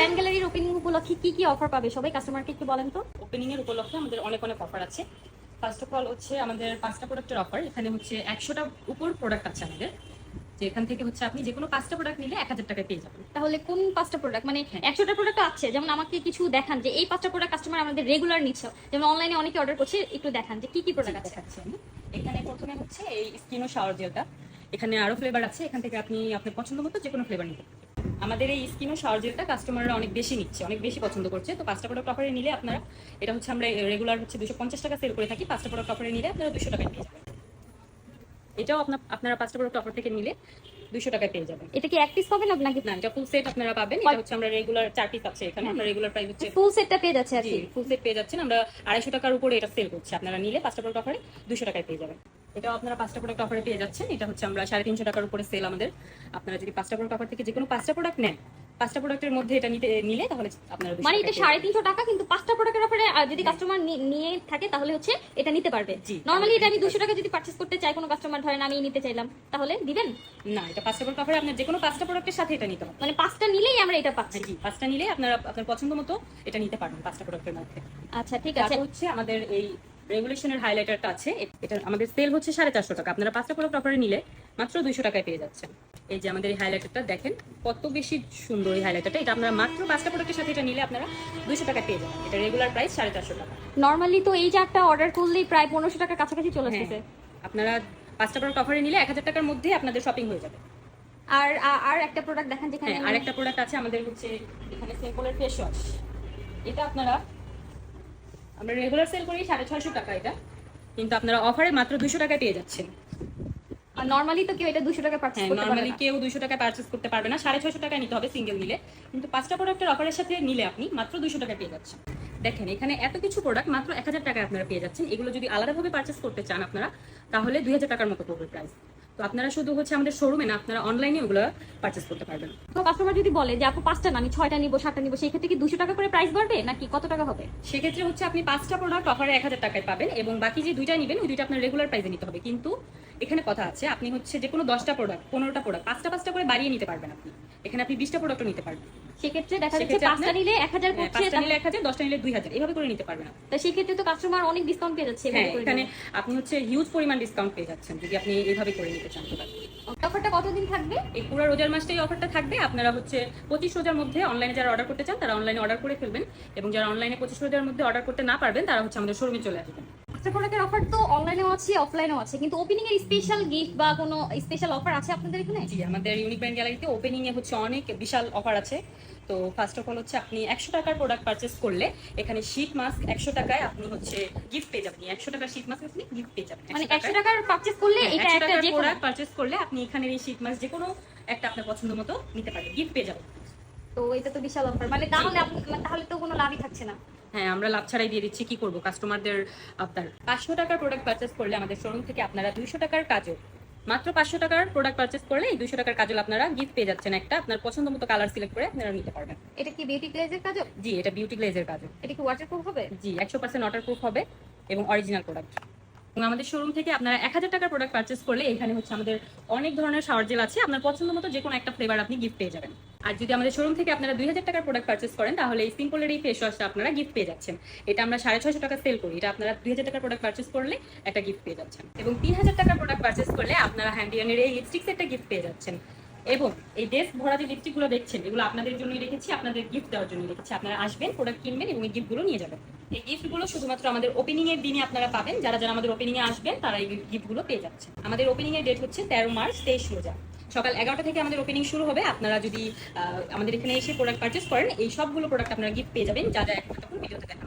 Brand গ্যালারির opening উপলক্ষে কি কি অফার পাবে সবাই কাস্টমারকে একটু বলেন তো। ওপেনিং এর উপলক্ষে আমাদের অনেক অনেক অফার আছে। ফার্স্ট অফ অল হচ্ছে আমাদের 5টা প্রোডাক্টের অফার। এখানে হচ্ছে 100টা উপর প্রোডাক্ট আছে আমাদের, যে এখান থেকে হচ্ছে আপনি যে কোনো 5টা প্রোডাক্ট নিলে 1000 টাকায় পেয়ে যাবেন। তাহলে কোন 5টা প্রোডাক্ট, মানে 100টা প্রোডাক্ট আছে, যেমন আমাকে কিছু দেখান যে এই 5টা প্রোডাক্ট কাস্টমার আমাদের রেগুলার নিচ্ছে, যেমন অনলাইনে অনেকে অর্ডার করছে, একটু দেখান যে কি কি প্রোডাক্ট আছে। দেখাচ্ছি আমি। এখানে প্রথমে হচ্ছে এই স্কিন ও শাওয়ার জেলটা, এখানে আরো ফ্লেভার আছে, এখান থেকে আপনি আপনার পছন্দ মতো যে কোনো ফ্লেভার নিতে পারেন। আমাদের এই স্কিন ও শাওয়ার জেলটা কাস্টমাররা অনেক বেশি নিচ্ছে, অনেক বেশি পছন্দ করছে। তো 5টা প্রোডাক্ট অফারে নিলে আপনারা, এটা হচ্ছে আমরা রেগুলার হচ্ছে 250 টাকা সেল করে থাকি, 5টা প্রোডাক্ট অফারে নিলে আপনারা 200 টাকায় পেয়ে যাবেন। এটাও আপনারা 5টা প্রোডাক্ট অফার থেকে নিলে 200 টাকায় পেয়ে যাবেন। এটা কি এক পিস পাবেন নাকি? না, এটা ফুল সেট আপনারা পাবেন। এটা হচ্ছে আমরা রেগুলার 4 পিস আছে এখানে, আমরা রেগুলার প্রাইস হচ্ছে ফুল সেটটা পেয়ে যাচ্ছে আর জি কি। ফুল সেট পেয়ে যাচ্ছেন। আমরা 250 টাকার উপরে এটা সেল করছি, আপনারা নিলে 5টা প্রোডাক্ট অফারে 200 টাকায় পেয়ে যাবেন। এটাও আপনারা 5টা প্রোডাক্ট অফারে পেয়ে যাচ্ছেন। এটা হচ্ছে আমরা 350 টাকার উপরে সেল আমাদের। আপনারা যদি 5টা প্রোডাক্ট অফার থেকে যে কোনো 5টা প্রোডাক্ট নেন, 5টা প্রোডাক্টের মধ্যে এটা নিলে তাহলে আপনারা 200 মানে এটা টাকায় পেয়ে যাবেন। 350 টাকা, কিন্তু 5টা প্রোডাক্টের অফারে যদি কাস্টমার নিয়ে থাকে তাহলে হচ্ছে এটা নিতে পারবে। জি। নরমালি এটা আমি 200 টাকা যদি পারচেজ করতে চাই, কোনো কাস্টমার ধরেন আমি নিতে চাইলাম, তাহলে দিবেন? না, এটা 5টা প্রোডাক্ট অফারে আপনার যে কোনো 5টা প্রোডাক্টের সাথে এটা নিতে হবে। মানে 5টা নিলেই আমরা এটা পাচ্ছি। জি, 5টা নিলে আপনারা আপনার পছন্দ মতো এটা নিতে পারবেন 5টা প্রোডাক্টের মধ্যে। আচ্ছা ঠিক আছে। তারপর হচ্ছে আমাদের এই রেগুলেশনের হাইলাইটারটা আছে, এটা আমাদের সেল হচ্ছে 450 টাকা। আপনারা 5টা প্রোডাক্ট অফারে নিলে মাত্র 200 টাকায় পেয়ে যাচ্ছেন। এই যে আমাদের এই হাইলাইটারটা দেখেন কত বেশি সুন্দর এই হাইলাইটারটা। এটা আপনারা মাত্র 5টা প্রোডাক্টের সাথে এটা নিলে আপনারা 200 টাকায় পেয়ে যাবেন। এটা রেগুলার প্রাইস 450 টাকা। নরমালি তো এই চারটা অর্ডার করলেই প্রায় 1500 টাকার কাছাকাছি চলে আসছে। আপনারা 5টা প্রোডাক্ট অফারে নিলে 1000 টাকার মধ্যে আপনাদের শপিং হয়ে যাবে। আর আর একটা প্রোডাক্ট দেখান যেখানে হ্যাঁ, আরেকটা প্রোডাক্ট আছে আমাদের হচ্ছে এখানে সিম্পলের ফেস ওয়াশ। এটা আমরা রেগুলার সেল করি 650 টাকা এটা, কিন্তু আপনারা অফারে মাত্র 200 টাকায় পেয়ে যাচ্ছেন। আর নরমালি তো কেউ এটা 200 টাকা পারচেজ করতে পারে নরমালি না। কেউ 200 টাকায় পারচেজ করতে পারবে না, 650 টাকায় নিতে হবে সিঙ্গেল নিলে। কিন্তু 5টা প্রোডাক্টের অফারের সাথে নিলে আপনি মাত্র 200 টাকায় পেয়ে যাচ্ছেন। দেখেন এখানে এত কিছু প্রোডাক্ট মাত্র 1000 টাকায় আপনারা পেয়ে যাচ্ছেন। এগুলো যদি আলাদাভাবে পারচেজ করতে চান আপনারা, তাহলে 2000 টাকার মতো পড়বে প্রাইস। তো আপনারা শুধু হচ্ছে আমাদের শোরুমে না, আপনারা অনলাইনে ওগুলো পারচেজ করতে পারবেন। তো কাস্টমার যদি বলে যে আপু 5টা না আমি 6টা নিব 7টা নিব, সেই ক্ষেত্রে কি 200 টাকা করে প্রাইস বাড়বে নাকি কত টাকা হবে? সেক্ষেত্রে হচ্ছে আপনি 5টা প্রোডাক্ট অফারে 1000 টাকায় পাবেন, এবং বাকি যে 2টা নেবেন ওই 2টা আপনার রেগুলার প্রাইসে নিতে হবে। কিন্তু এখানে কথা আছে, আপনি হচ্ছে যে কোনো 10টা প্রোডাক্ট 15টা প্রোডাক্ট 5টা করে বাড়িয়ে নিতে পারবেন আপনি। এখানে আপনি 20টা প্রোডাক্টও নিতে পারবেন। সেক্ষেত্রে দেখা যাচ্ছে 5টা নিলে 1000 করছে, 5টা নিলে 1000, 10টা নিলে 2000, এভাবে করে নিতে পারবেন আপনি। তো সেই ক্ষেত্রে তো কাস্টমার অনেক ডিসকাউন্ট পেয়ে যাচ্ছে। হ্যাঁ, এখানে আপনি হচ্ছে হিউজ পরিমাণ ডিসকাউন্ট পেয়ে যাচ্ছেন যদি আপনি এভাবে করে নিতে চান। অফারটা কতদিন থাকবে? এই পুরো রোজার মাসটাই অফারটা থাকবে। আপনারা হচ্ছে 25 রোজার মধ্যে অনলাইনে যারা অর্ডার করতে চান তারা অনলাইনে অর্ডার করে ফেলবেন, এবং যারা অনলাইনে 25 রোজার মধ্যে অর্ডার করতে না পারবেন তারা হচ্ছে আমাদের শোরুমে চলে আসবেন। একটা প্রোডাক্টের অফার তো অনলাইনেও আছে অফলাইনেও আছে, কিন্তু ওপেনিং এর স্পেশাল গিফট বা কোনো স্পেশাল অফার আছে আপনাদের এখানে? জি, আমাদের ইউনিক ব্র্যান্ড গ্যালারিতে ওপেনিং এ হচ্ছে অনেক বিশাল অফার আছে। তো ফার্স্ট অফ অল হচ্ছে আপনি 100 টাকার প্রোডাক্ট পারচেজ করলে এখানে শীট মাস্ক 100 টাকায় আপনি হচ্ছে গিফট পেয়ে যাবেন। 100 টাকার শীট মাস্ক আপনি গিফট পেয়ে যাবেন। মানে 100 টাকার পারচেজ করলে এটা একটা যে প্রোডাক্ট পারচেজ করলে আপনি এখানে এই শীট মাস্ক যে কোনো একটা আপনার পছন্দ মতো নিতে পারবেন, গিফট পেয়ে যাবেন। তো এটা তো বিশাল অফার, মানে তাহলে তো কোনো লাভই থাকছে না। হ্যাঁ, আমরা লাভ ছাড়াই দিয়ে দিচ্ছি, কি করবো কাস্টমারদের। আপনার 500 টাকার প্রোডাক্ট পারচেজ করলে আমাদের শোরুম থেকে আপনারা 200 টাকার কাজল, মাত্র 500 টাকার প্রোডাক্ট পারচেজ করলে এই 200 টাকার কাজল আপনারা গিফট পেয়ে যাচ্ছেন। একটা আপনার পছন্দ মতো কালার সিলেক্ট করে আপনারা নিতে পারবেন। এটা কি বিউটি গ্লেজের কাজল? জি, এটা বিউটি গ্লেজের কাজল। এটা কি ওয়াটারপ্রুফ হবে? জি, 100% ওয়াটারপ্রুফ হবে এবং অরিজিনাল প্রোডাক্ট। এবং আমাদের শোরুম থেকে আপনারা 1000 টাকার প্রোডাক্ট পারচেজ করলে এখানে হচ্ছে আমাদের অনেক ধরনের শাওয়ার জেল আছে, আপনার পছন্দ মতো যে কোনো একটা ফ্লেভার আপনি গিফট পেয়ে যাবেন। আর যদি আমাদের শোরুম থেকে আপনারা 2000 টাকার প্রোডাক্ট পারচেজ করেন তাহলে এই সিম্পলের এই ফেস ওয়াশটা আপনারা গিফট পেয়ে যাচ্ছেন। এটা আমরা 650 টাকা সেল করি, এটা আপনারা 2000 টাকার প্রোডাক্ট পারচেজ করলে একটা গিফট পেয়ে যাচ্ছেন। এবং 3000 টাকার প্রোডাক্ট পারচেজ করলে আপনারা হ্যান্ডিয়ানের এই লিপস্টিক সেটটা গিফট পেয়ে যাচ্ছেন। এবং এই ডেস্ক ভরা যে লিপস্টিকগুলো দেখছেন এগুলো আপনাদের জন্যই রেখেছি, আপনাদের গিফট দেওয়ার জন্য রেখেছি। আপনারা আসবেন, প্রোডাক্ট কিনবেন এবং এই গিফটগুলো নিয়ে যাবেন। এই গিফটগুলো শুধুমাত্র আমাদের ওপেনিং এর দিনে আপনারা পাবেন। যারা যারা আমাদের ওপেনিং এ আসবেন তারা এই গিফটগুলো পেয়ে যাচ্ছেন। আমাদের ওপেনিং এর ডেট হচ্ছে 13 মার্চ 23 রোজা, সকাল 11টা থেকে আমাদের ওপেনিং শুরু হবে। আপনারা যদি আমাদের এখানে এসে প্রোডাক্ট পারচেজ করেন এই সবগুলো প্রোডাক্ট আপনারা গিফট পেয়ে যাবেন, যা যা এখন ভিডিওতে দেখেন।